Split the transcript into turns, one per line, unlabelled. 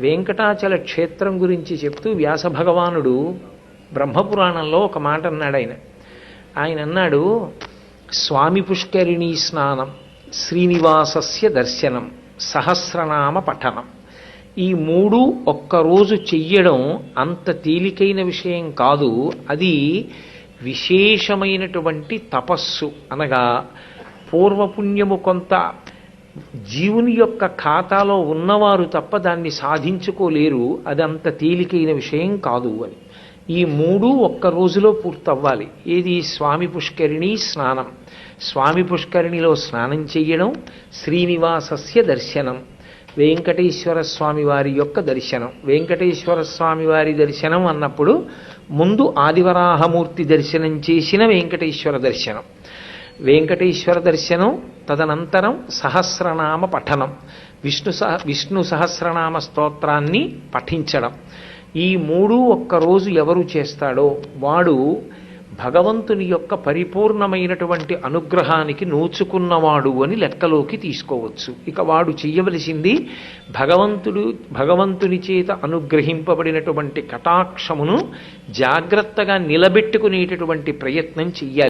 వెంకటాచల క్షేత్రం గురించి చెప్తూ వ్యాస భగవానుడు బ్రహ్మపురాణంలో ఒక మాట అన్నాడు. ఆయన అన్నాడు, స్వామి పుష్కరిణీ స్నానం, శ్రీనివాసస్య దర్శనం, సహస్రనామ పఠనం. ఈ మూడు ఒక్కరోజు చెయ్యడం అంత తేలికైన విషయం కాదు. అది విశేషమైనటువంటి తపస్సు. అనగా పూర్వపుణ్యము కొంత జీవుని యొక్క ఖాతాలో ఉన్నవారు తప్ప దాన్ని సాధించుకోలేరు. అది అంత తేలికైన విషయం కాదు అని. ఈ మూడు ఒక్క రోజులో పూర్తవ్వాలి. ఏది? స్వామి పుష్కరిణి స్నానం, స్వామి పుష్కరిణిలో స్నానం చెయ్యడం, శ్రీనివాసస్య దర్శనం, వెంకటేశ్వర స్వామి వారి యొక్క దర్శనం. వెంకటేశ్వర స్వామి వారి దర్శనం అన్నప్పుడు ముందు ఆదివరాహమూర్తి దర్శనం చేసిన వెంకటేశ్వర దర్శనం, వెంకటేశ్వర దర్శనం, తదనంతరం సహస్రనామ పఠనం, విష్ణు సహస్రనామ స్తోత్రాన్ని పఠించడం. ఈ మూడు ఒక్కరోజు ఎవరు చేస్తాడో వాడు భగవంతుని యొక్క పరిపూర్ణమైనటువంటి అనుగ్రహానికి నోచుకున్నవాడు అని లెక్కలోకి తీసుకోవచ్చు. ఇక వాడు చెయ్యవలసింది భగవంతుని చేత అనుగ్రహింపబడినటువంటి కటాక్షమును జాగ్రత్తగా నిలబెట్టుకునేటటువంటి ప్రయత్నం చెయ్యాలి.